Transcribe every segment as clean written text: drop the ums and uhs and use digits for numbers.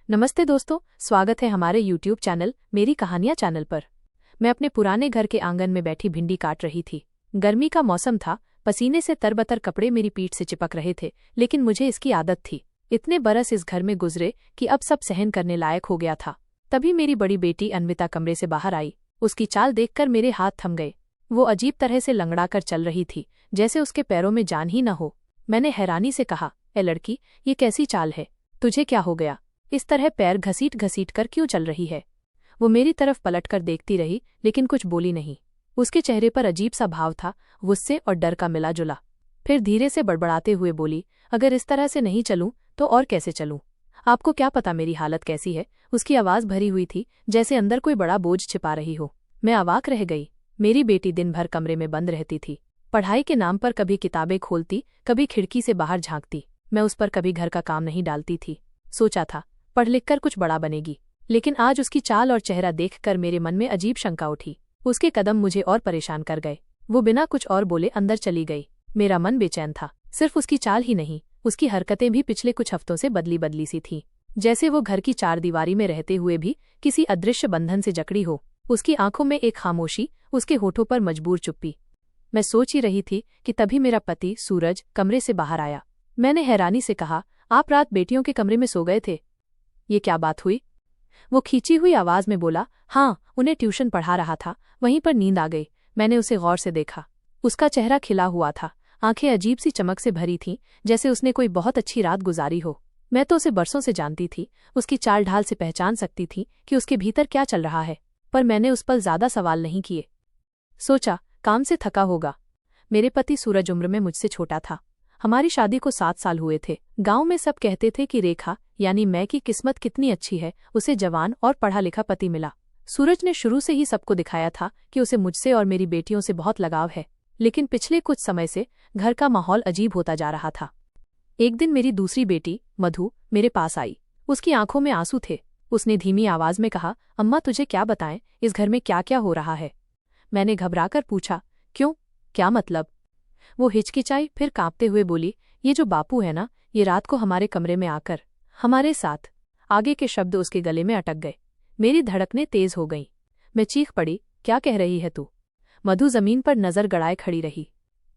नमस्ते दोस्तों, स्वागत है हमारे YouTube चैनल मेरी कहानियाँ चैनल पर। मैं अपने पुराने घर के आंगन में बैठी भिंडी काट रही थी। गर्मी का मौसम था, पसीने से तरबतर कपड़े मेरी पीठ से चिपक रहे थे, लेकिन मुझे इसकी आदत थी। इतने बरस इस घर में गुजरे कि अब सब सहन करने लायक हो गया था। तभी मेरी बड़ी बेटी अन्विता कमरे से बाहर आई। उसकी चाल देखकर मेरे हाथ थम गए। वो अजीब तरह से लंगड़ा कर चल रही थी, जैसे उसके पैरों में जान ही न हो। मैंने हैरानी से कहा, ए लड़की, ये कैसी चाल है? तुझे क्या हो गया? इस तरह पैर घसीट घसीट कर क्यों चल रही है? वो मेरी तरफ पलटकर देखती रही, लेकिन कुछ बोली नहीं। उसके चेहरे पर अजीब सा भाव था, गुस्से और डर का मिला जुला। फिर धीरे से बड़बड़ाते हुए बोली, अगर इस तरह से नहीं चलूं तो और कैसे चलूं? आपको क्या पता मेरी हालत कैसी है? उसकी आवाज भरी हुई थी, जैसे अंदर कोई बड़ा बोझ छिपा रही हो। मैं अवाक रह गई। मेरी बेटी दिन भर कमरे में बंद रहती थी। पढ़ाई के नाम पर कभी किताबें खोलती, कभी खिड़की से बाहर झांकती। मैं उस पर कभी घर का काम नहीं डालती थी। सोचा था पढ़ लिख कर कुछ बड़ा बनेगी, लेकिन आज उसकी चाल और चेहरा देखकर मेरे मन में अजीब शंका उठी। उसके कदम मुझे और परेशान कर गए। वो बिना कुछ और बोले अंदर चली गई। मेरा मन बेचैन था। सिर्फ उसकी चाल ही नहीं, उसकी हरकतें भी पिछले कुछ हफ्तों से बदली बदली सी थीं, जैसे वो घर की चारदीवारी में रहते हुए भी किसी अदृश्य बंधन से जकड़ी हो। उसकी आंखों में एक खामोशी, उसके होठों पर मजबूर चुप्पी। मैं सोच ही रही थी कि तभी मेरा पति सूरज कमरे से बाहर आया। मैंने हैरानी से कहा, आप रात बेटियों के कमरे में सो गए थे? ये क्या बात हुई? वो खींची हुई आवाज में बोला, हाँ, उन्हें ट्यूशन पढ़ा रहा था, वहीं पर नींद आ गई। मैंने उसे गौर से देखा। उसका चेहरा खिला हुआ था, आंखें अजीब सी चमक से भरी थीं, जैसे उसने कोई बहुत अच्छी रात गुजारी हो। मैं तो उसे बरसों से जानती थी, उसकी चाल ढाल से पहचान सकती थी कि उसके भीतर क्या चल रहा है, पर मैंने उस पल ज्यादा सवाल नहीं किए। सोचा, काम से थका होगा। मेरे पति सूरज उम्र में मुझसे छोटा था। हमारी शादी को 7 साल हुए थे। गांव में सब कहते थे कि रेखा यानी मैं की किस्मत कितनी अच्छी है, उसे जवान और पढ़ा लिखा पति मिला। सूरज ने शुरू से ही सबको दिखाया था कि उसे मुझसे और मेरी बेटियों से बहुत लगाव है, लेकिन पिछले कुछ समय से घर का माहौल अजीब होता जा रहा था। एक दिन मेरी दूसरी बेटी मधु मेरे पास आई। उसकी आंखों में आंसू थे। उसने धीमी आवाज में कहा, अम्मा, तुझे क्या बताएं, इस घर में क्या क्या हो रहा है? मैंने घबराकर पूछा, क्यों, क्या मतलब? वो हिचकिचाई, फिर कांपते हुए बोली, ये जो बापू है ना, ये रात को हमारे कमरे में आकर हमारे साथ। आगे के शब्द उसके गले में अटक गए। मेरी धड़कनें तेज हो गईं। मैं चीख पड़ी, क्या कह रही है तू? मधु जमीन पर नजर गड़ाए खड़ी रही।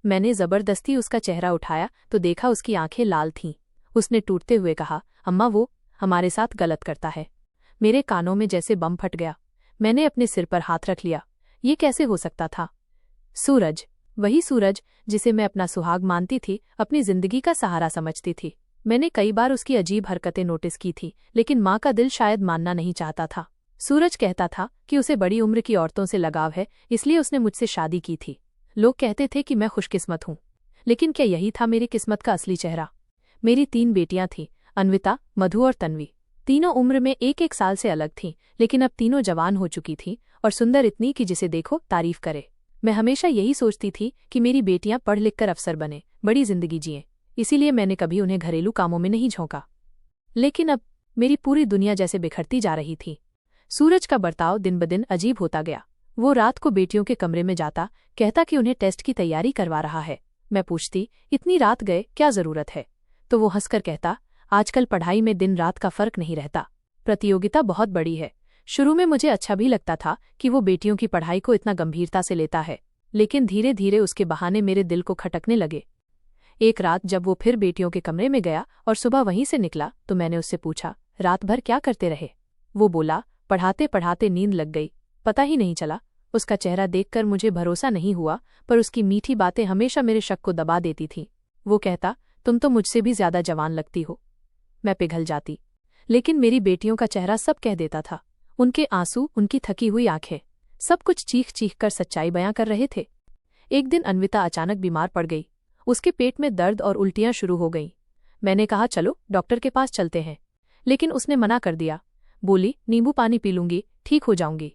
मैंने जबरदस्ती उसका चेहरा उठाया तो देखा उसकी आंखें लाल थीं। उसने टूटते हुए कहा, अम्मा, वो हमारे साथ गलत करता है। मेरे कानों में जैसे बम फट गया। मैंने अपने सिर पर हाथ रख लिया। ये कैसे हो सकता था? सूरज, वही सूरज जिसे मैं अपना सुहाग मानती थी, अपनी जिंदगी का सहारा समझती थी। मैंने कई बार उसकी अजीब हरकतें नोटिस की थी, लेकिन माँ का दिल शायद मानना नहीं चाहता था। सूरज कहता था कि उसे बड़ी उम्र की औरतों से लगाव है, इसलिए उसने मुझसे शादी की थी। लोग कहते थे कि मैं खुशकिस्मत हूँ, लेकिन क्या यही था मेरी किस्मत का असली चेहरा? मेरी 3 बेटियां थीं, अन्विता, मधु और तन्वी। तीनों उम्र में 1-1 साल से अलग थीं, लेकिन अब तीनों जवान हो चुकी थीं और सुंदर इतनी कि जिसे देखो तारीफ करे। मैं हमेशा यही सोचती थी कि मेरी बेटियां पढ़ लिख कर अफसर बने, बड़ी जिंदगी जिएं, इसीलिए मैंने कभी उन्हें घरेलू कामों में नहीं झोंका। लेकिन अब मेरी पूरी दुनिया जैसे बिखरती जा रही थी। सूरज का बर्ताव दिन ब दिन अजीब होता गया। वो रात को बेटियों के कमरे में जाता, कहता कि उन्हें टेस्ट की तैयारी करवा रहा है। मैं पूछती, इतनी रात गए, क्या जरूरत है? तो वो हंसकर कहता, आजकल पढ़ाई में दिन रात का फर्क नहीं रहता, प्रतियोगिता बहुत बड़ी है। शुरू में मुझे अच्छा भी लगता था कि वो बेटियों की पढ़ाई को इतना गंभीरता से लेता है, लेकिन धीरे धीरे उसके बहाने मेरे दिल को खटकने लगे। एक रात जब वो फिर बेटियों के कमरे में गया और सुबह वहीं से निकला, तो मैंने उससे पूछा, रात भर क्या करते रहे? वो बोला, पढ़ाते पढ़ाते नींद लग गई, पता ही नहीं चला। उसका चेहरा देखकर मुझे भरोसा नहीं हुआ, पर उसकी मीठी बातें हमेशा मेरे शक को दबा देती थीं। वो कहता, तुम तो मुझसे भी ज्यादा जवान लगती हो। मैं पिघल जाती, लेकिन मेरी बेटियों का चेहरा सब कह देता था। उनके आंसू, उनकी थकी हुई आंखें, सब कुछ चीख चीख कर सच्चाई बयां कर रहे थे। एक दिन अन्विता अचानक बीमार पड़ गई। उसके पेट में दर्द और उल्टियां शुरू हो गईं। मैंने कहा, चलो डॉक्टर के पास चलते हैं, लेकिन उसने मना कर दिया। बोली, नींबू पानी पी लूंगी, ठीक हो जाऊंगी।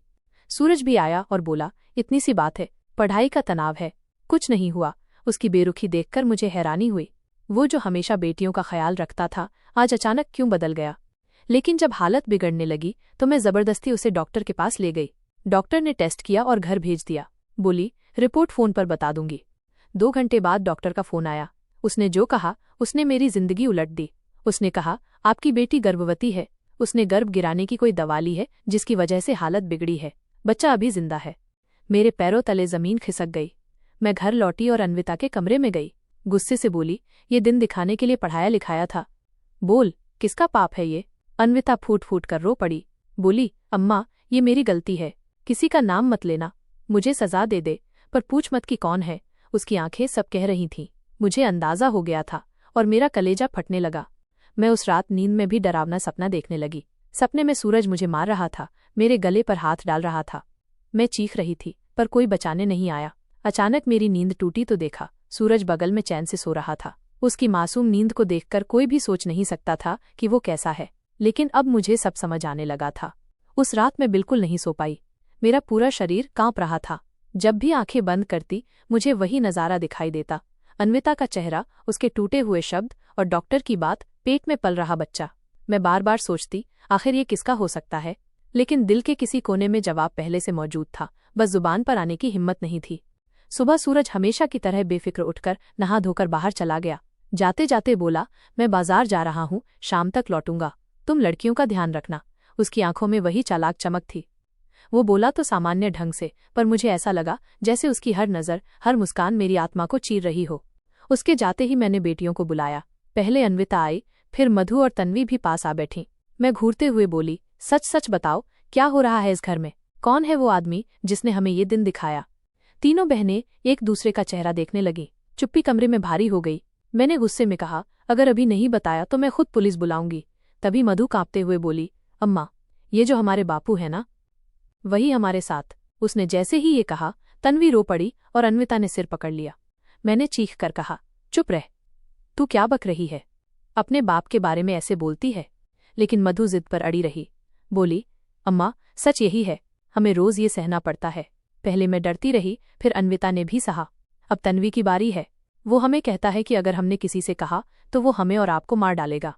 सूरज भी आया और बोला, इतनी सी बात है, पढ़ाई का तनाव है, कुछ नहीं हुआ। उसकी बेरुखी देखकर मुझे हैरानी हुई। वो जो हमेशा बेटियों का ख्याल रखता था, आज अचानक क्यों बदल गया? लेकिन जब हालत बिगड़ने लगी तो मैं जबरदस्ती उसे डॉक्टर के पास ले गई। डॉक्टर ने टेस्ट किया और घर भेज दिया। बोली, रिपोर्ट फोन पर बता दूंगी। 2 घंटे बाद डॉक्टर का फोन आया। उसने जो कहा, उसने मेरी जिंदगी उलट दी। उसने कहा, आपकी बेटी गर्भवती है उसने गर्भ गिराने की कोई दवा ली है जिसकी वजह से हालत बिगड़ी है। बच्चा अभी जिंदा है। मेरे पैरों तले जमीन खिसक गई। मैं घर लौटी और अन्विता के कमरे में गई। गुस्से से बोली, ये दिन दिखाने के लिए पढ़ाया लिखाया था। बोल, किसका पाप है ये? अन्विता फूट फूट कर रो पड़ी। बोली, अम्मा, ये मेरी गलती है, किसी का नाम मत लेना, मुझे सजा दे दे, पर पूछ मत कि कौन है। उसकी आंखें सब कह रही थीं। मुझे अंदाजा हो गया था और मेरा कलेजा फटने लगा। मैं उस रात नींद में भी डरावना सपना देखने लगी। सपने में सूरज मुझे मार रहा था, मेरे गले पर हाथ डाल रहा था। मैं चीख रही थी पर कोई बचाने नहीं आया। अचानक मेरी नींद टूटी तो देखा सूरज बगल में चैन से सो रहा था। उसकी मासूम नींद को देखकर कोई भी सोच नहीं सकता था कि वो कैसा है, लेकिन अब मुझे सब समझ आने लगा था। उस रात मैं बिल्कुल नहीं सो पाई। मेरा पूरा शरीर कांप रहा था। जब भी आंखें बंद करती मुझे वही नजारा दिखाई देता, अन्विता का चेहरा, उसके टूटे हुए शब्द और डॉक्टर की बात, पेट में पल रहा बच्चा। मैं बार बार सोचती, आखिर ये किसका हो सकता है, लेकिन दिल के किसी कोने में जवाब पहले से मौजूद था, बस जुबान पर आने की हिम्मत नहीं थी। सुबह सूरज हमेशा की तरह बेफिक्र उठकर नहा धोकर बाहर चला गया। जाते जाते बोला, मैं बाजार जा रहा हूँ, शाम तक लौटूंगा, तुम लड़कियों का ध्यान रखना। उसकी आंखों में वही चालाक चमक थी। वो बोला तो सामान्य ढंग से, पर मुझे ऐसा लगा जैसे उसकी हर नज़र, हर मुस्कान मेरी आत्मा को चीर रही हो। उसके जाते ही मैंने बेटियों को बुलाया। पहले अन्विता आई, फिर मधु और तन्वी भी पास आ बैठीं। मैं घूरते हुए बोली, सच सच बताओ, क्या हो रहा है इस घर में? कौन है वो आदमी जिसने हमें ये दिन दिखाया? तीनों बहनें एक दूसरे का चेहरा देखने लगीं। चुप्पी कमरे में भारी हो गई। मैंने गुस्से में कहा, अगर अभी नहीं बताया तो मैं खुद पुलिस बुलाऊंगी। तभी मधु कांपते हुए बोली, अम्मा, ये जो हमारे बापू है ना, वही हमारे साथ। उसने जैसे ही ये कहा, तन्वी रो पड़ी और अन्विता ने सिर पकड़ लिया। मैंने चीख कर कहा, चुप रह, तू क्या बक रही है? अपने बाप के बारे में ऐसे बोलती है? लेकिन मधु जिद पर अड़ी रही। बोली, अम्मा, सच यही है, हमें रोज ये सहना पड़ता है। पहले मैं डरती रही, फिर अन्विता ने भी सहा। अब तन्वी की बारी है। वो हमें कहता है कि अगर हमने किसी से कहा तो वो हमें और आपको मार डालेगा।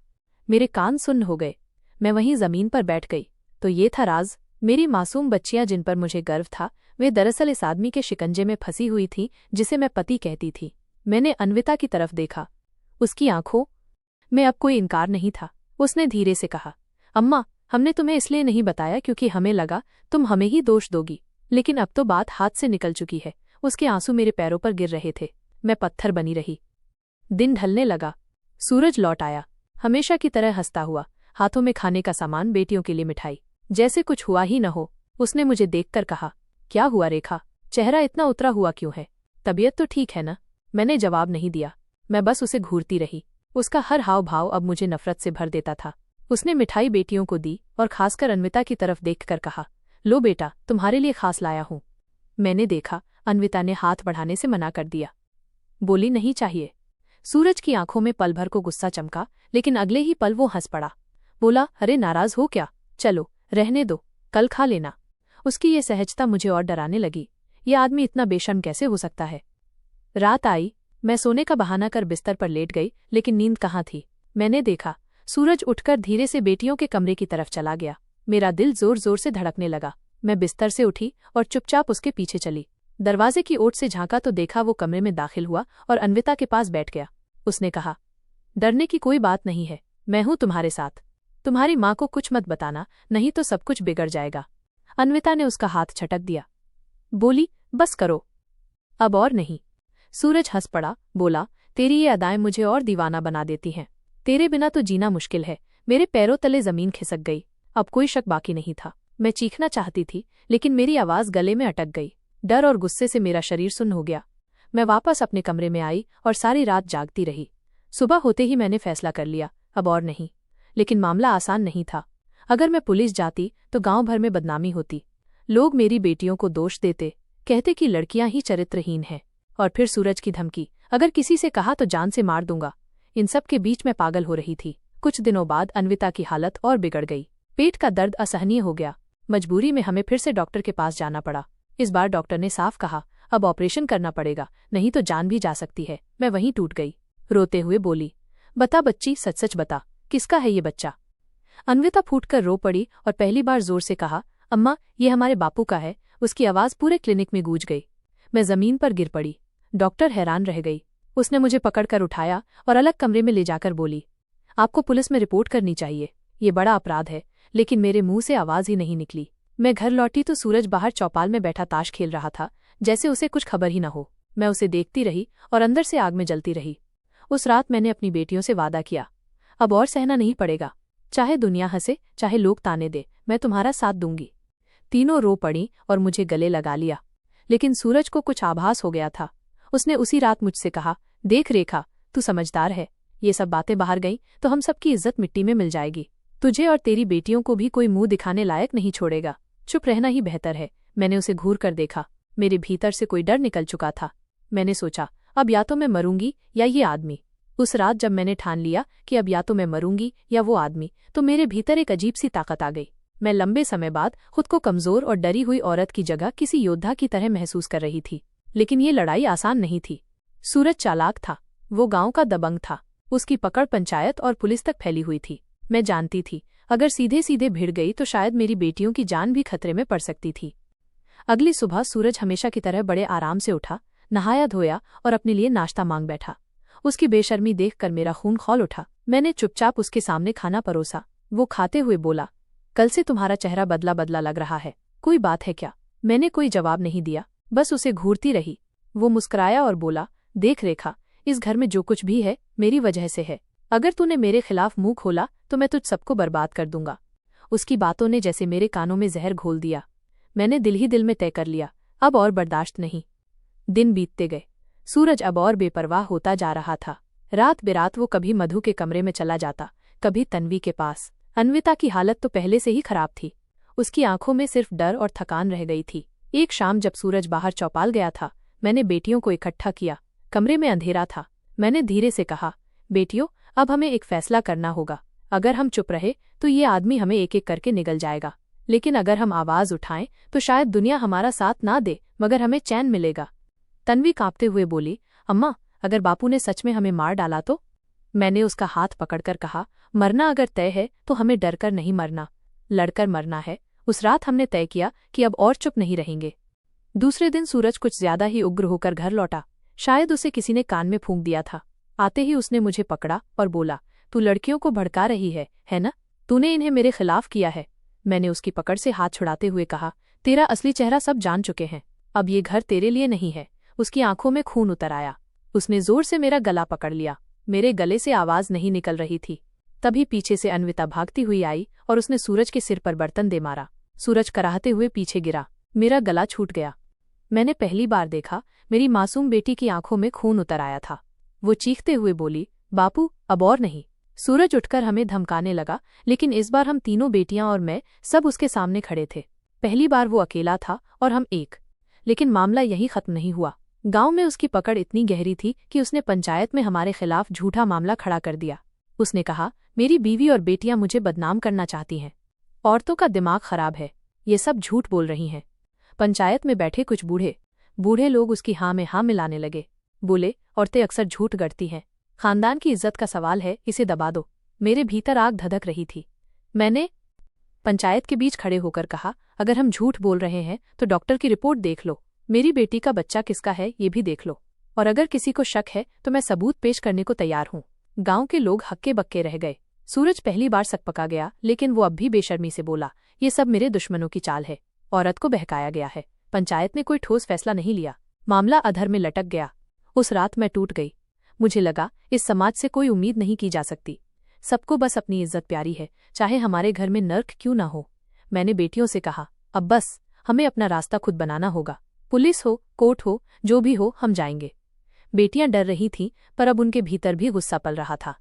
मेरे कान सुन्न हो गए। मैं वहीं जमीन पर बैठ गई। तो ये था राज। मेरी मासूम बच्चियां जिन पर मुझे गर्व था, वे दरअसल इस आदमी के शिकंजे में फंसी हुई थीं जिसे मैं पति कहती थी। मैंने अन्विता की तरफ देखा। उसकी आंखों में अब कोई इनकार नहीं था। उसने धीरे से कहा, अम्मा, हमने तुम्हें इसलिए नहीं बताया क्योंकि हमें लगा तुम हमें ही दोष दोगी, लेकिन अब तो बात हाथ से निकल चुकी है। उसके आंसू मेरे पैरों पर गिर रहे थे। मैं पत्थर बनी रही। दिन ढलने लगा। सूरज लौट आया, हमेशा की तरह हंसता हुआ, हाथों में खाने का सामान, बेटियों के लिए मिठाई, जैसे कुछ हुआ ही न हो। उसने मुझे देखकर कहा, क्या हुआ रेखा, चेहरा इतना उतरा हुआ क्यों है? तबीयत तो ठीक है ना? मैंने जवाब नहीं दिया। मैं बस उसे घूरती रही। उसका हर हाव भाव अब मुझे नफरत से भर देता था। उसने मिठाई बेटियों को दी और खासकर अन्विता की तरफ देखकर कहा, लो बेटा, तुम्हारे लिए खास लाया हूं। मैंने देखा, अन्विता ने हाथ बढ़ाने से मना कर दिया। बोली, नहीं चाहिए। सूरज की आंखों में पल भर को गुस्सा चमका, लेकिन अगले ही पल वो हंस पड़ा। बोला, अरे नाराज हो क्या? चलो रहने दो, कल खा लेना। उसकी ये सहजता मुझे और डराने लगी। ये आदमी इतना बेशर्म कैसे हो सकता है? रात आई। मैं सोने का बहाना कर बिस्तर पर लेट गई, लेकिन नींद कहाँ थी। मैंने देखा, सूरज उठकर धीरे से बेटियों के कमरे की तरफ चला गया। मेरा दिल जोर जोर से धड़कने लगा। मैं बिस्तर से उठी और चुपचाप उसके पीछे चली। दरवाजे की ओट से झांका तो देखा वो कमरे में दाखिल हुआ और अन्विता के पास बैठ गया। उसने कहा, डरने की कोई बात नहीं है, मैं हूं तुम्हारे साथ। तुम्हारी माँ को कुछ मत बताना, नहीं तो सब कुछ बिगड़ जाएगा। अन्विता ने उसका हाथ झटक दिया। बोली, बस करो, अब और नहीं। सूरज हंस पड़ा, बोला, तेरी ये अदाएं मुझे और दीवाना बना देती हैं। तेरे बिना तो जीना मुश्किल है। मेरे पैरों तले जमीन खिसक गई। अब कोई शक बाकी नहीं था। मैं चीखना चाहती थी, लेकिन मेरी आवाज गले में अटक गई। डर और गुस्से से मेरा शरीर सुन्न हो गया। मैं वापस अपने कमरे में आई और सारी रात जागती रही। सुबह होते ही मैंने फैसला कर लिया, अब और नहीं। लेकिन मामला आसान नहीं था। अगर मैं पुलिस जाती तो गांव भर में बदनामी होती। लोग मेरी बेटियों को दोष देते, कहते कि लड़कियां ही चरित्रहीन हैं। और फिर सूरज की धमकी, अगर किसी से कहा तो जान से मार दूंगा। इन सब के बीच मैं पागल हो रही थी। कुछ दिनों बाद अन्विता की हालत और बिगड़ गई। पेट का दर्द असहनीय हो गया। मजबूरी में हमें फिर से डॉक्टर के पास जाना पड़ा। इस बार डॉक्टर ने साफ कहा, अब ऑपरेशन करना पड़ेगा, नहीं तो जान भी जा सकती है। मैं वहीं टूट गई। रोते हुए बोली, बता बच्ची, सच सच बता, किसका है ये बच्चा? अन्विता फूटकर रो पड़ी और पहली बार जोर से कहा, अम्मा, ये हमारे बापू का है। उसकी आवाज पूरे क्लिनिक में गूंज गई। मैं जमीन पर गिर पड़ी। डॉक्टर हैरान रह गई। उसने मुझे पकड़कर उठाया और अलग कमरे में ले जाकर बोली, आपको पुलिस में रिपोर्ट करनी चाहिए। ये बड़ा अपराध है। लेकिन मेरे मुंह से आवाज ही नहीं निकली। मैं घर लौटी तो सूरज बाहर चौपाल में बैठा ताश खेल रहा था, जैसे उसे कुछ खबर ही न हो। मैं उसे देखती रही और अंदर से आग में जलती रही। उस रात मैंने अपनी बेटियों से वादा किया, अब और सहना नहीं पड़ेगा। चाहे दुनिया हंसे, चाहे लोग ताने दे, मैं तुम्हारा साथ दूंगी। तीनों रो पड़ी और मुझे गले लगा लिया। लेकिन सूरज को कुछ आभास हो गया था। उसने उसी रात मुझसे कहा, देख रेखा, तू समझदार है, ये सब बातें बाहर गईं तो हम सबकी इज्जत मिट्टी में मिल जाएगी। तुझे और तेरी बेटियों को भी कोई मुंह दिखाने लायक नहीं छोड़ेगा। चुप रहना ही बेहतर है। मैंने उसे घूर कर देखा। मेरे भीतर से कोई डर निकल चुका था। मैंने सोचा, अब या तो मैं मरूंगी या ये आदमी। उस रात जब मैंने ठान लिया कि अब या तो मैं मरूंगी या वो आदमी, तो मेरे भीतर एक अजीब सी ताकत आ गई। मैं लंबे समय बाद खुद को कमजोर और डरी हुई औरत की जगह किसी योद्धा की तरह महसूस कर रही थी। लेकिन ये लड़ाई आसान नहीं थी। सूरज चालाक था, वो गांव का दबंग था। उसकी पकड़ पंचायत और पुलिस तक फैली हुई थी। मैं जानती थी, अगर सीधे सीधे भिड़ गई तो शायद मेरी बेटियों की जान भी खतरे में पड़ सकती थी। अगली सुबह सूरज हमेशा की तरह बड़े आराम से उठा, नहाया धोया और अपने लिए नाश्ता मांग बैठा। उसकी बेशर्मी देखकर मेरा खून खौल उठा। मैंने चुपचाप उसके सामने खाना परोसा। वो खाते हुए बोला, कल से तुम्हारा चेहरा बदला बदला लग रहा है, कोई बात है क्या? मैंने कोई जवाब नहीं दिया, बस उसे घूरती रही। वो मुस्कुराया और बोला, देख रेखा, इस घर में जो कुछ भी है मेरी वजह से है। अगर तूने मेरे खिलाफ मुंह खोला तो मैं तुझ सबको बर्बाद कर दूंगा। उसकी बातों ने जैसे मेरे कानों में जहर घोल दिया। मैंने दिल ही दिल में तय कर लिया, अब और बर्दाश्त नहीं। दिन बीतते गए। सूरज अब और बेपरवाह होता जा रहा था। रात बेरात वो कभी मधु के कमरे में चला जाता, कभी तन्वी के पास। अन्विता की हालत तो पहले से ही खराब थी। उसकी आंखों में सिर्फ डर और थकान रह गई थी। एक शाम जब सूरज बाहर चौपाल गया था, मैंने बेटियों को इकट्ठा किया। कमरे में अंधेरा था। मैंने धीरे से कहा, बेटियों, अब हमें एक फैसला करना होगा। अगर हम चुप रहे तो ये आदमी हमें एक एक करके निगल जाएगा, लेकिन अगर हम आवाज उठाएं तो शायद दुनिया हमारा साथ ना दे, मगर हमें चैन मिलेगा। तन्वी कांपते हुए बोली, अम्मा, अगर बापू ने सच में हमें मार डाला तो? मैंने उसका हाथ पकड़कर कहा, मरना अगर तय है तो हमें डरकर नहीं मरना, लड़कर मरना है। उस रात हमने तय किया कि अब और चुप नहीं रहेंगे। दूसरे दिन सूरज कुछ ज्यादा ही उग्र होकर घर लौटा। शायद उसे किसी ने कान में फूंक दिया था। आते ही उसने मुझे पकड़ा और बोला, तू लड़कियों को भड़का रही है ना? तूने इन्हें मेरे खिलाफ किया है। मैंने उसकी पकड़ से हाथ छुड़ाते हुए कहा, तेरा असली चेहरा सब जान चुके हैं, अब ये घर तेरे लिए नहीं है। उसकी आंखों में खून उतर आया। उसने जोर से मेरा गला पकड़ लिया। मेरे गले से आवाज नहीं निकल रही थी। तभी पीछे से अन्विता भागती हुई आई और उसने सूरज के सिर पर बर्तन दे मारा। सूरज कराहते हुए पीछे गिरा। मेरा गला छूट गया। मैंने पहली बार देखा, मेरी मासूम बेटी की आंखों में खून उतर आया था। वो चीखते हुए बोली, बापू, अब और नहीं। सूरज उठकर हमें धमकाने लगा, लेकिन इस बार हम तीनों बेटियां और मैं सब उसके सामने खड़े थे। पहली बार वो अकेला था और हम एक। लेकिन मामला यहीं खत्म नहीं हुआ। गांव में उसकी पकड़ इतनी गहरी थी कि उसने पंचायत में हमारे खिलाफ झूठा मामला खड़ा कर दिया। उसने कहा, मेरी बीवी और बेटियां मुझे बदनाम करना चाहती हैं। औरतों का दिमाग खराब है, ये सब झूठ बोल रही हैं। पंचायत में बैठे कुछ बूढ़े लोग उसकी हाँ में हाँ मिलाने लगे। बोले, औरतें अक्सर झूठ गढ़ती हैं, खानदान की इज्जत का सवाल है, इसे दबा दो। मेरे भीतर आग धधक रही थी। मैंने पंचायत के बीच खड़े होकर कहा, अगर हम झूठ बोल रहे हैं तो डॉक्टर की रिपोर्ट देख लो, मेरी बेटी का बच्चा किसका है ये भी देख लो, और अगर किसी को शक है तो मैं सबूत पेश करने को तैयार हूँ। गांव के लोग हक्के बक्के रह गए। सूरज पहली बार सकपका गया, लेकिन वो अब भी बेशर्मी से बोला, ये सब मेरे दुश्मनों की चाल है, औरत को बहकाया गया है। पंचायत ने कोई ठोस फैसला नहीं लिया। मामला अधर में लटक गया। उस रात मैं टूट गई। मुझे लगा, इस समाज से कोई उम्मीद नहीं की जा सकती। सबको बस अपनी इज्जत प्यारी है, चाहे हमारे घर में नर्क क्यों ना हो। मैंने बेटियों से कहा, अब बस, हमें अपना रास्ता खुद बनाना होगा। पुलिस हो, कोर्ट हो, जो भी हो, हम जाएंगे। बेटियां डर रही थीं, पर अब उनके भीतर भी गुस्सा पल रहा था।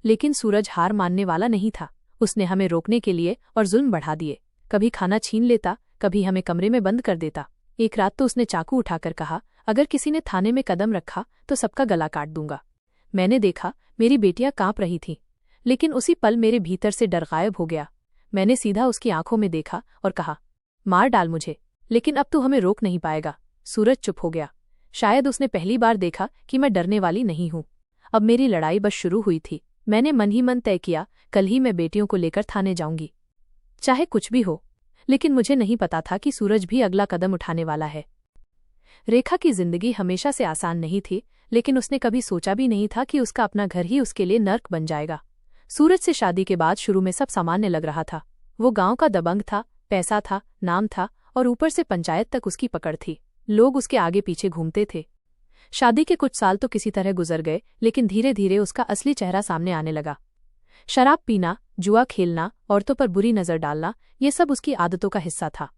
लेकिन सूरज हार मानने वाला नहीं था। उसने हमें रोकने के लिए और जुल्म बढ़ा दिए। कभी खाना छीन लेता, कभी हमें कमरे में बंद कर देता। एक रात तो उसने चाकू उठाकर कहा, अगर किसी ने थाने में कदम रखा तो सबका गला काट दूंगा। मैंने देखा, मेरी बेटियां कांप रही थीं, लेकिन उसी पल मेरे भीतर से डर गायब हो गया। मैंने सीधा उसकी आंखों में देखा और कहा, मार डाल मुझे, लेकिन अब तू हमें रोक नहीं पाएगा। सूरज चुप हो गया। शायद उसने पहली बार देखा कि मैं डरने वाली नहीं हूं। अब मेरी लड़ाई बस शुरू हुई थी। मैंने मन ही मन तय किया, कल ही मैं बेटियों को लेकर थाने जाऊंगी, चाहे कुछ भी हो। लेकिन मुझे नहीं पता था कि सूरज भी अगला कदम उठाने वाला है। रेखा की जिंदगी हमेशा से आसान नहीं थी, लेकिन उसने कभी सोचा भी नहीं था कि उसका अपना घर ही उसके लिए नर्क बन जाएगा। सूरज से शादी के बाद शुरू में सब सामान्य लग रहा था। वो गांव का दबंग था, पैसा था, नाम था और ऊपर से पंचायत तक उसकी पकड़ थी। लोग उसके आगे पीछे घूमते थे। शादी के कुछ साल तो किसी तरह गुजर गए, लेकिन धीरे धीरे उसका असली चेहरा सामने आने लगा। शराब पीना, जुआ खेलना, औरतों पर बुरी नजर डालना, ये सब उसकी आदतों का हिस्सा था।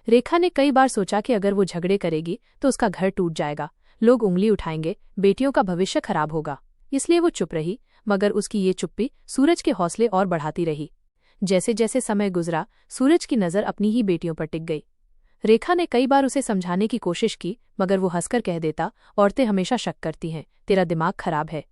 रेखा ने कई बार सोचा कि अगर वो झगड़े करेगी तो उसका घर टूट जाएगा, लोग उंगली उठाएंगे, बेटियों का भविष्य खराब होगा। इसलिए वो चुप रही, मगर उसकी ये चुप्पी सूरज के हौसले और बढ़ाती रही। जैसे जैसे समय गुजरा, सूरज की नज़र अपनी ही बेटियों पर टिक गई। रेखा ने कई बार उसे समझाने की कोशिश की, मगर वो हंसकर कह देता, औरतें हमेशा शक करती हैं, तेरा दिमाग खराब है।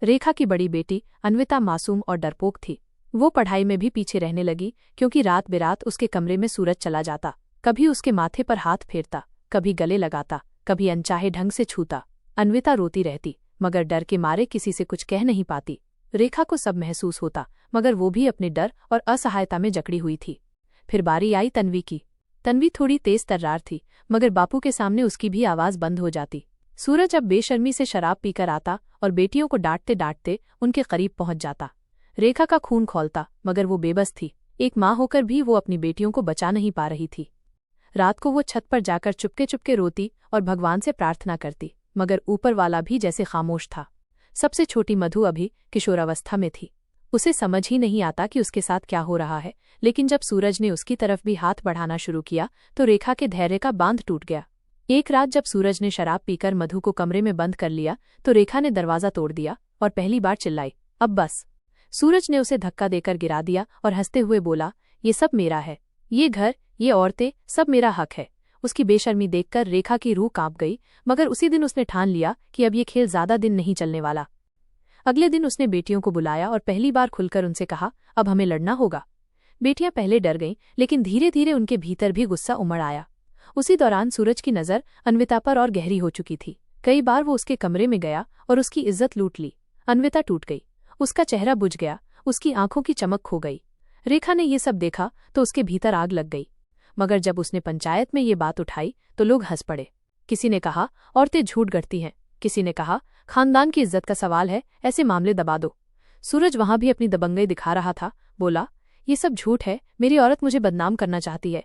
रेखा की बड़ी बेटी अन्विता मासूम और डरपोक थी। वो पढ़ाई में भी पीछे रहने लगी, क्योंकि रात बेरात उसके कमरे में सूरज चला जाता, कभी उसके माथे पर हाथ फेरता, कभी गले लगाता, कभी अनचाहे ढंग से छूता। अन्विता रोती रहती, मगर डर के मारे किसी से कुछ कह नहीं पाती। रेखा को सब महसूस होता, मगर वो भी अपने डर और असहायता में जकड़ी हुई थी। फिर बारी आई तन्वी की। तन्वी थोड़ी तेज तर्रार थी, मगर बापू के सामने उसकी भी आवाज बंद हो जाती। सूरज अब बेशर्मी से शराब पीकर आता और बेटियों को डांटते डांटते उनके करीब पहुंच जाता। रेखा का खून खौलता, मगर वो बेबस थी। एक माँ होकर भी वो अपनी बेटियों को बचा नहीं पा रही थी। रात को वो छत पर जाकर चुपके चुपके रोती और भगवान से प्रार्थना करती, मगर ऊपर वाला भी जैसे खामोश था। सबसे छोटी मधु अभी किशोरावस्था में थी। उसे समझ ही नहीं आता कि उसके साथ क्या हो रहा है, लेकिन जब सूरज ने उसकी तरफ भी हाथ बढ़ाना शुरू किया तो रेखा के धैर्य का बांध टूट गया। एक रात जब सूरज ने शराब पीकर मधु को कमरे में बंद कर लिया तो रेखा ने दरवाजा तोड़ दिया और पहली बार चिल्लाई, अब बस। सूरज ने उसे धक्का देकर गिरा दिया और हंसते हुए बोला, ये सब मेरा है, ये घर, ये औरतें, सब मेरा हक है। उसकी बेशर्मी देखकर रेखा की रूह कांप गई, मगर उसी दिन उसने ठान लिया कि अब ये खेल ज्यादा दिन नहीं चलने वाला। अगले दिन उसने बेटियों को बुलाया और पहली बार खुलकर उनसे कहा, अब हमें लड़ना होगा। बेटियां पहले डर गईं, लेकिन धीरे धीरे उनके भीतर भी गुस्सा उमड़ आया। उसी दौरान सूरज की नज़र अन्विता पर और गहरी हो चुकी थी। कई बार वो उसके कमरे में गया और उसकी इज्जत लूट ली। अन्विता टूट गई, उसका चेहरा बुझ गया, उसकी आंखों की चमक खो गई। रेखा ने ये सब देखा तो उसके भीतर आग लग गई, मगर जब उसने पंचायत में ये बात उठाई तो लोग हंस पड़े। किसी ने कहा, औरतें झूठ गढ़ती हैं, किसी ने कहा, खानदान की इज्जत का सवाल है, ऐसे मामले दबा दो। सूरज वहां भी अपनी दबंगई दिखा रहा था। बोला, ये सब झूठ है, मेरी औरत मुझे बदनाम करना चाहती है।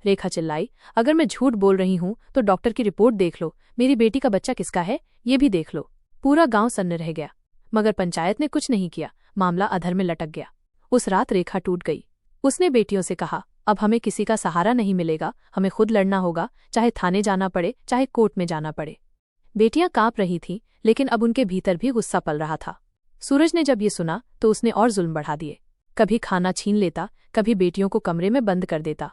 रेखा चिल्लाई, अगर मैं झूठ बोल रही हूं तो डॉक्टर की रिपोर्ट देख लो, मेरी बेटी का बच्चा किसका है ये भी देख लो। पूरा गांव सन्न रह गया, मगर पंचायत ने कुछ नहीं किया। मामला अधर में लटक गया। उस रात रेखा टूट गई। उसने बेटियों से कहा, अब हमें किसी का सहारा नहीं मिलेगा, हमें खुद लड़ना होगा, चाहे थाने जाना पड़े, चाहे कोर्ट में जाना पड़े। बेटियां कांप रही थीं, लेकिन अब उनके भीतर भी गुस्सा पल रहा था। सूरज ने जब ये सुना तो उसने और जुल्म बढ़ा दिए। कभी खाना छीन लेता, कभी बेटियों को कमरे में बंद कर देता।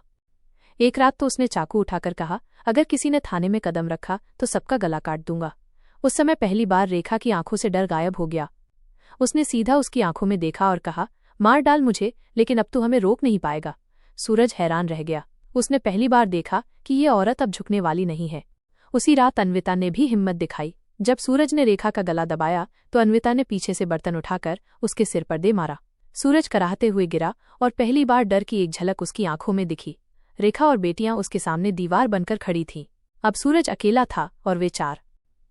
एक रात तो उसने चाकू उठाकर कहा, अगर किसी ने थाने में कदम रखा तो सबका गला काट दूंगा। उस समय पहली बार रेखा की आंखों से डर गायब हो गया। उसने सीधा उसकी आंखों में देखा और कहा, मार डाल मुझे, लेकिन अब तू हमें रोक नहीं पाएगा। सूरज हैरान रह गया। उसने पहली बार देखा कि ये औरत अब झुकने वाली नहीं है। उसी रात अन्विता ने भी हिम्मत दिखाई। जब सूरज ने रेखा का गला दबाया तो अन्विता ने पीछे से बर्तन उठाकर उसके सिर पर दे मारा। सूरज कराहते हुए गिरा और पहली बार डर की एक झलक उसकी आंखों में दिखी। रेखा और बेटियां उसके सामने दीवार बनकर खड़ी थीं। अब सूरज अकेला था और वे चार।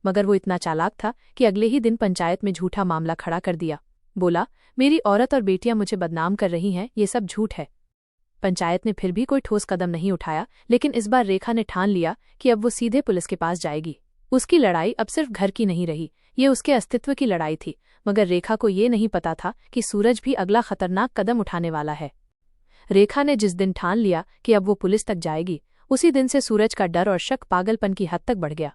मगर वो इतना चालाक था कि अगले ही दिन पंचायत में झूठा मामला खड़ा कर दिया। बोला, मेरी औरत और बेटियां मुझे बदनाम कर रही हैं, ये सब झूठ है। पंचायत ने फिर भी कोई ठोस कदम नहीं उठाया, लेकिन इस बार रेखा ने ठान लिया कि अब वो सीधे पुलिस के पास जाएगी। उसकी लड़ाई अब सिर्फ घर की नहीं रही, ये उसके अस्तित्व की लड़ाई थी। मगर रेखा को ये नहीं पता था कि सूरज भी अगला खतरनाक कदम उठाने वाला है। रेखा ने जिस दिन ठान लिया कि अब वो पुलिस तक जाएगी, उसी दिन से सूरज का डर और शक पागलपन की हद तक बढ़ गया।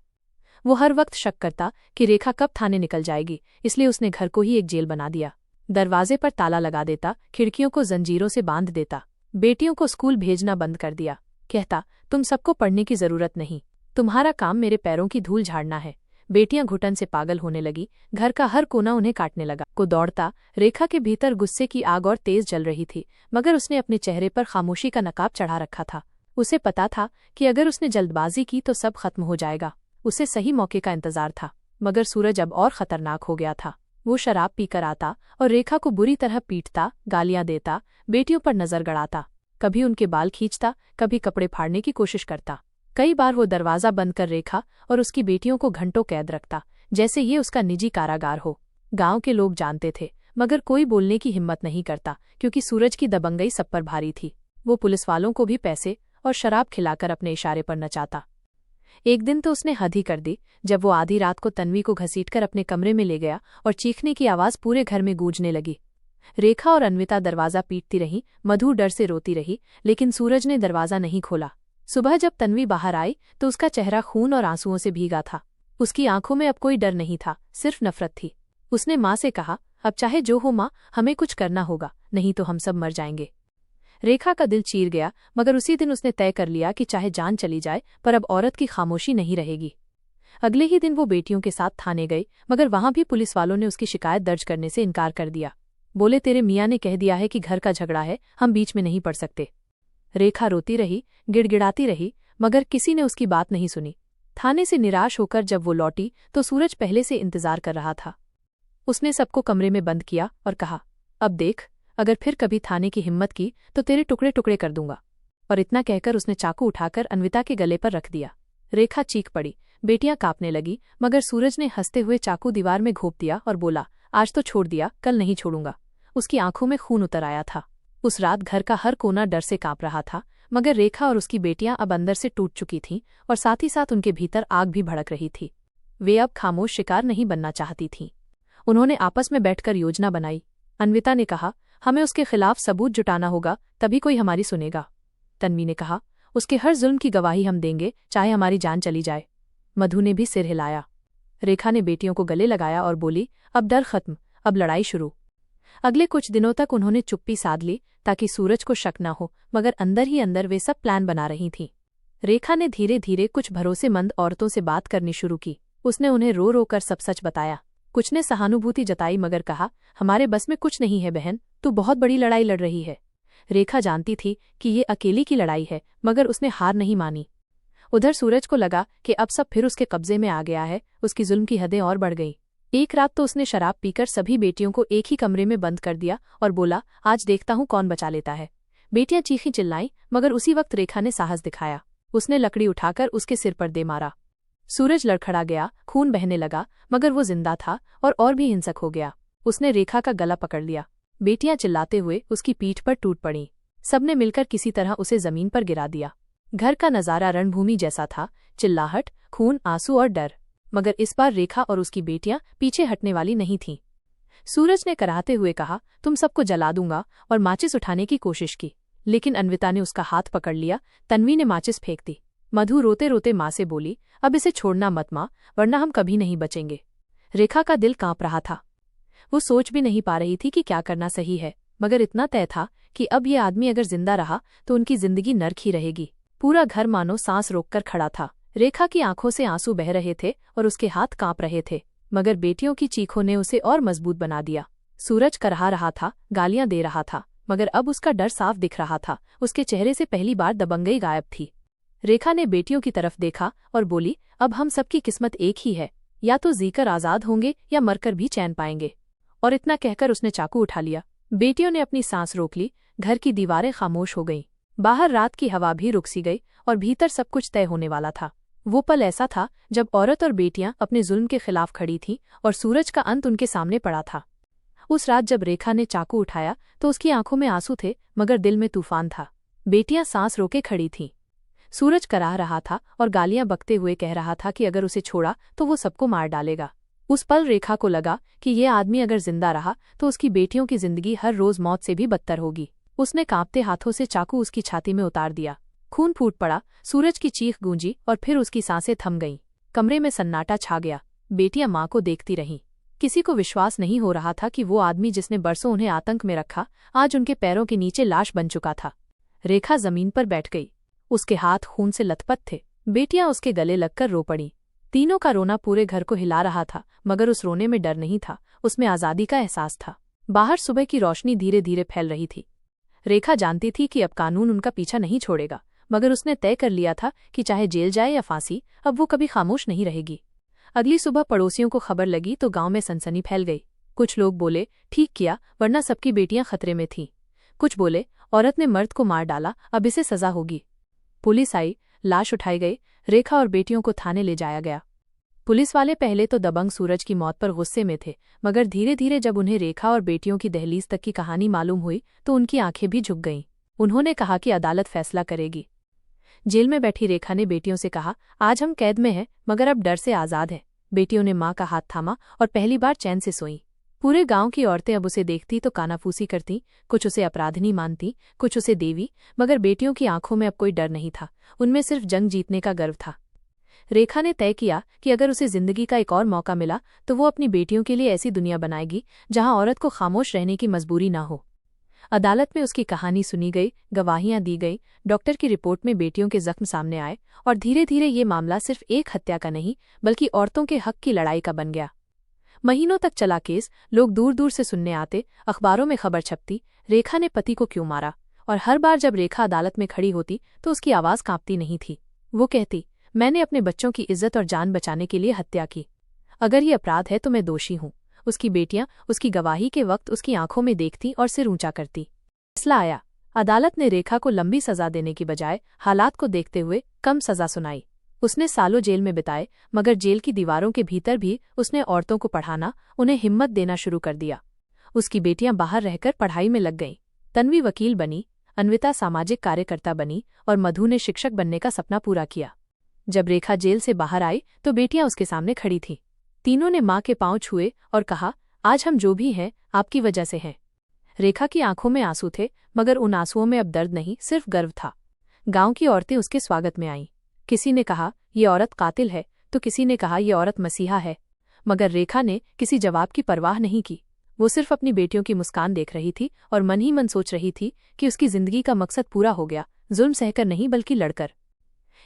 वो हर वक्त शक करता कि रेखा कब थाने निकल जाएगी, इसलिए उसने घर को ही एक जेल बना दिया। दरवाजे पर ताला लगा देता, खिड़कियों को जंजीरों से बांध देता, बेटियों को स्कूल भेजना बंद कर दिया। कहता, तुम सबको पढ़ने की जरूरत नहीं, तुम्हारा काम मेरे पैरों की धूल झाड़ना है। बेटियां घुटन से पागल होने लगी, घर का हर कोना उन्हें काटने लगा। को दौड़ता, रेखा के भीतर गुस्से की आग और तेज जल रही थी, मगर उसने अपने चेहरे पर खामोशी का नकाब चढ़ा रखा था। उसे पता था कि अगर उसने जल्दबाजी की तो सब खत्म हो जाएगा। उसे सही मौके का इंतजार था, मगर सूरज अब और खतरनाक हो गया था। वो शराब पीकर आता और रेखा को बुरी तरह पीटता, गालियां देता, बेटियों पर नजर गड़ाता, कभी उनके बाल खींचता, कभी कपड़े फाड़ने की कोशिश करता। कई बार वो दरवाजा बंद कर रेखा और उसकी बेटियों को घंटों कैद रखता, जैसे ये उसका निजी कारागार हो। गांव के लोग जानते थे, मगर कोई बोलने की हिम्मत नहीं करता क्योंकि सूरज की दबंगई सब पर भारी थी। वो पुलिस वालों को भी पैसे और शराब खिलाकर अपने इशारे पर नचाता। एक दिन तो उसने हद ही कर दी जब वो आधी रात को तन्वी को घसीटकर अपने कमरे में ले गया और चीखने की आवाज पूरे घर में गूंजने लगी। रेखा और अन्विता दरवाजा पीटती रहीं, मधु डर से रोती रही, लेकिन सूरज ने दरवाजा नहीं खोला। सुबह जब तन्वी बाहर आई तो उसका चेहरा खून और आंसुओं से भीगा था। उसकी आंखों में अब कोई डर नहीं था, सिर्फ नफरत थी। उसने माँ से कहा, अब चाहे जो हो माँ, हमें कुछ करना होगा, नहीं तो हम सब मर जाएंगे। रेखा का दिल चीर गया, मगर उसी दिन उसने तय कर लिया कि चाहे जान चली जाए पर अब औरत की खामोशी नहीं रहेगी। अगले ही दिन वो बेटियों के साथ थाने गई, मगर वहां भी पुलिस वालों ने उसकी शिकायत दर्ज करने से इनकार कर दिया। बोले, तेरे मियाँ ने कह दिया है कि घर का झगड़ा है, हम बीच में नहीं पड़ सकते। रेखा रोती रही, गिड़गिड़ाती रही, मगर किसी ने उसकी बात नहीं सुनी। थाने से निराश होकर जब वो लौटी तो सूरज पहले से इंतजार कर रहा था। उसने सबको कमरे में बंद किया और कहा, अब देख, अगर फिर कभी थाने की हिम्मत की तो तेरे टुकड़े टुकड़े कर दूंगा। और इतना कहकर उसने चाकू उठाकर अन्विता के गले पर रख दिया। रेखा चीख पड़ी, बेटियां कांपने लगी, मगर सूरज ने हंसते हुए चाकू दीवार में घोंप दिया और बोला, आज तो छोड़ दिया, कल नहीं छोड़ूंगा। उसकी आंखों में खून उतर आया था। उस रात घर का हर कोना डर से कांप रहा था, मगर रेखा और उसकी बेटियां अब अंदर से टूट चुकी थीं और साथ ही साथ उनके भीतर आग भी भड़क रही थी। वे अब खामोश शिकार नहीं बनना चाहती थीं। उन्होंने आपस में बैठकर योजना बनाई। अन्विता ने कहा, हमें उसके खिलाफ सबूत जुटाना होगा, तभी कोई हमारी सुनेगा। तन्वी ने कहा, उसके हर जुल्म की गवाही हम देंगे, चाहे हमारी जान चली जाए। मधु ने भी सिर हिलाया। रेखा ने बेटियों को गले लगाया और बोली, अब डर खत्म, अब लड़ाई शुरू। अगले कुछ दिनों तक उन्होंने चुप्पी साध ली ताकि सूरज को शक न हो, मगर अंदर ही अंदर वे सब प्लान बना रही थीं। रेखा ने धीरे धीरे कुछ भरोसेमंद औरतों से बात करनी शुरू की। उसने उन्हें रो रो कर सब सच बताया। कुछ ने सहानुभूति जताई मगर कहा, हमारे बस में कुछ नहीं है बहन, तू बहुत बड़ी लड़ाई लड़ रही है। रेखा जानती थी कि ये अकेली की लड़ाई है, मगर उसने हार नहीं मानी। उधर सूरज को लगा कि अब सब फिर उसके कब्जे में आ गया है। उसकी जुल्म की हदें और बढ़ गईं। एक रात तो उसने शराब पीकर सभी बेटियों को एक ही कमरे में बंद कर दिया और बोला, आज देखता हूँ कौन बचा लेता है। बेटियां चीखी चिल्लाईं, मगर उसी वक्त रेखा ने साहस दिखाया। उसने लकड़ी उठाकर उसके सिर पर दे मारा। सूरज लड़खड़ा गया, खून बहने लगा, मगर वो जिंदा था और भी हिंसक हो गया। उसने रेखा का गला पकड़ लिया। बेटियां चिल्लाते हुए उसकी पीठ पर टूट पड़ीं। सबने मिलकर किसी तरह उसे जमीन पर गिरा दिया। घर का नजारा रणभूमि जैसा था, चिल्लाहट, खून, आंसू और डर। मगर इस बार रेखा और उसकी बेटियां पीछे हटने वाली नहीं थीं। सूरज ने कराहते हुए कहा, तुम सबको जला दूंगा, और माचिस उठाने की कोशिश की, लेकिन अन्विता ने उसका हाथ पकड़ लिया। तन्वी ने माचिस फेंक दी। मधु रोते रोते माँ से बोली, अब इसे छोड़ना मत माँ, वरना हम कभी नहीं बचेंगे। रेखा का दिल कांप रहा था। वो सोच भी नहीं पा रही थी कि क्या करना सही है, मगर इतना तय था कि अब ये आदमी अगर जिंदा रहा तो उनकी जिंदगी नर्क ही रहेगी। पूरा घर मानो सांस रोककर खड़ा था। रेखा की आंखों से आंसू बह रहे थे और उसके हाथ कांप रहे थे, मगर बेटियों की चीखों ने उसे और मजबूत बना दिया। सूरज करहा रहा था, गालियां दे रहा था, मगर अब उसका डर साफ दिख रहा था। उसके चेहरे से पहली बार दबंगई गायब थी। रेखा ने बेटियों की तरफ देखा और बोली, अब हम सबकी किस्मत एक ही है, या तो जीकर आजाद होंगे या मरकर भी चैन पाएंगे। और इतना कहकर उसने चाकू उठा लिया। बेटियों ने अपनी सांस रोक ली। घर की दीवारें खामोश हो गईं। बाहर रात की हवा भी रुक सी गई और भीतर सब कुछ तय होने वाला था। वो पल ऐसा था जब औरत और बेटियां अपने जुल्म के खिलाफ खड़ी थीं और सूरज का अंत उनके सामने पड़ा था। उस रात जब रेखा ने चाकू उठाया तो उसकी आंखों में आंसू थे, मगर दिल में तूफान था। बेटियां सांस रोके खड़ी थीं। सूरज कराह रहा था और गालियां बकते हुए कह रहा था कि अगर उसे छोड़ा तो वो सबको मार डालेगा। उस पल रेखा को लगा कि ये आदमी अगर जिंदा रहा तो उसकी बेटियों की जिंदगी हर रोज मौत से भी बदतर होगी। उसने कांपते हाथों से चाकू उसकी छाती में उतार दिया। खून फूट पड़ा, सूरज की चीख गूंजी और फिर उसकी सांसें थम गईं। कमरे में सन्नाटा छा गया। बेटियां माँ को देखती रहीं। किसी को विश्वास नहीं हो रहा था कि वो आदमी जिसने बरसों उन्हें आतंक में रखा, आज उनके पैरों के नीचे लाश बन चुका था। रेखा जमीन पर बैठ गई। उसके हाथ खून से लथपथ थे। बेटियां उसके गले लगकर रो पड़ीं। तीनों का रोना पूरे घर को हिला रहा था, मगर उस रोने में डर नहीं था, उसमें आजादी का एहसास था। बाहर सुबह की रोशनी धीरे धीरे फैल रही थी। रेखा जानती थी कि अब कानून उनका पीछा नहीं छोड़ेगा, मगर उसने तय कर लिया था कि चाहे जेल जाए या फांसी, अब वो कभी खामोश नहीं रहेगी। अगली सुबह पड़ोसियों को खबर लगी तो गांव में सनसनी फैल गई। कुछ लोग बोले, ठीक किया, वरना सबकी बेटियां खतरे में थीं। कुछ बोले, औरत ने मर्द को मार डाला, अब इसे सजा होगी। पुलिस आई, लाश उठाई गई, रेखा और बेटियों को थाने ले जाया गया। पुलिस वाले पहले तो दबंग सूरज की मौत पर गुस्से में थे, मगर धीरे धीरे जब उन्हें रेखा और बेटियों की दहलीज तक की कहानी मालूम हुई तो उनकी आंखें भी झुक गईं। उन्होंने कहा कि अदालत फैसला करेगी। जेल में बैठी रेखा ने बेटियों से कहा, आज हम कैद में हैं मगर अब डर से आज़ाद हैं। बेटियों ने माँ का हाथ थामा और पहली बार चैन से सोईं। पूरे गांव की औरतें अब उसे देखती तो कानाफूसी करती, कुछ उसे अपराधिनी मानती, कुछ उसे देवी, मगर बेटियों की आंखों में अब कोई डर नहीं था, उनमें सिर्फ जंग जीतने का गर्व था। रेखा ने तय किया कि अगर उसे जिंदगी का एक और मौका मिला तो वो अपनी बेटियों के लिए ऐसी दुनिया बनाएगी जहां औरत को खामोश रहने की मजबूरी ना हो। अदालत में उसकी कहानी सुनी गई, गवाहियां दी गई, डॉक्टर की रिपोर्ट में बेटियों के जख्म सामने आए और धीरे धीरे ये मामला सिर्फ एक हत्या का नहीं बल्कि औरतों के हक की लड़ाई का बन गया। महीनों तक चला केस, लोग दूर दूर से सुनने आते, अखबारों में खबर छपती, रेखा ने पति को क्यों मारा। और हर बार जब रेखा अदालत में खड़ी होती तो उसकी आवाज कांपती नहीं थी। वो कहती, मैंने अपने बच्चों की इज्जत और जान बचाने के लिए हत्या की। अगर ये अपराध है तो मैं दोषी हूँ। उसकी बेटियां उसकी गवाही के वक्त उसकी आंखों में देखती और सिर ऊंचा करती। फैसला आया। अदालत ने रेखा को लंबी सजा देने की बजाय हालात को देखते हुए कम सजा सुनाई। उसने सालों जेल में बिताए, मगर जेल की दीवारों के भीतर भी उसने औरतों को पढ़ाना, उन्हें हिम्मत देना शुरू कर दिया। उसकी बेटियां बाहर रहकर पढ़ाई में लग गईं। तन्वी वकील बनी, अन्विता सामाजिक कार्यकर्ता बनी और मधु ने शिक्षक बनने का सपना पूरा किया। जब रेखा जेल से बाहर आई तो बेटियां उसके सामने खड़ी थीं। तीनों ने मां के पांव छुए और कहा, आज हम जो भी हैं आपकी वजह से हैं। रेखा की आंखों में आंसू थे, मगर उन आंसुओं में अब दर्द नहीं, सिर्फ गर्व था। गांव की औरतें उसके स्वागत में आईं। किसी ने कहा, ये औरत कातिल है, तो किसी ने कहा, ये औरत मसीहा है। मगर रेखा ने किसी जवाब की परवाह नहीं की। वो सिर्फ अपनी बेटियों की मुस्कान देख रही थी और मन ही मन सोच रही थी कि उसकी जिंदगी का मकसद पूरा हो गया, जुल्म सहकर नहीं बल्कि लड़कर।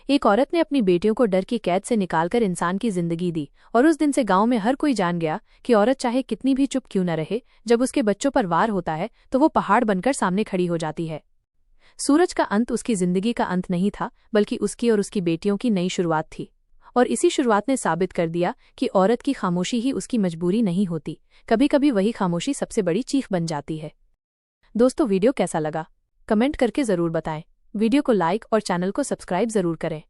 एक औरत ने अपनी बेटियों को डर की कैद से निकालकर इंसान की जिंदगी दी, और उस दिन से गांव में हर कोई जान गया कि औरत चाहे कितनी भी चुप क्यों न रहे, जब उसके बच्चों पर वार होता है तो वो पहाड़ बनकर सामने खड़ी हो जाती है। सूरज का अंत उसकी जिंदगी का अंत नहीं था, बल्कि उसकी और उसकी बेटियों की नई शुरुआत थी। और इसी शुरुआत ने साबित कर दिया कि औरत की खामोशी ही उसकी मजबूरी नहीं होती, कभी कभी वही खामोशी सबसे बड़ी चीख बन जाती है। दोस्तों, वीडियो कैसा लगा कमेंट करके जरूर बताएं। वीडियो को लाइक और चैनल को सब्सक्राइब जरूर करें।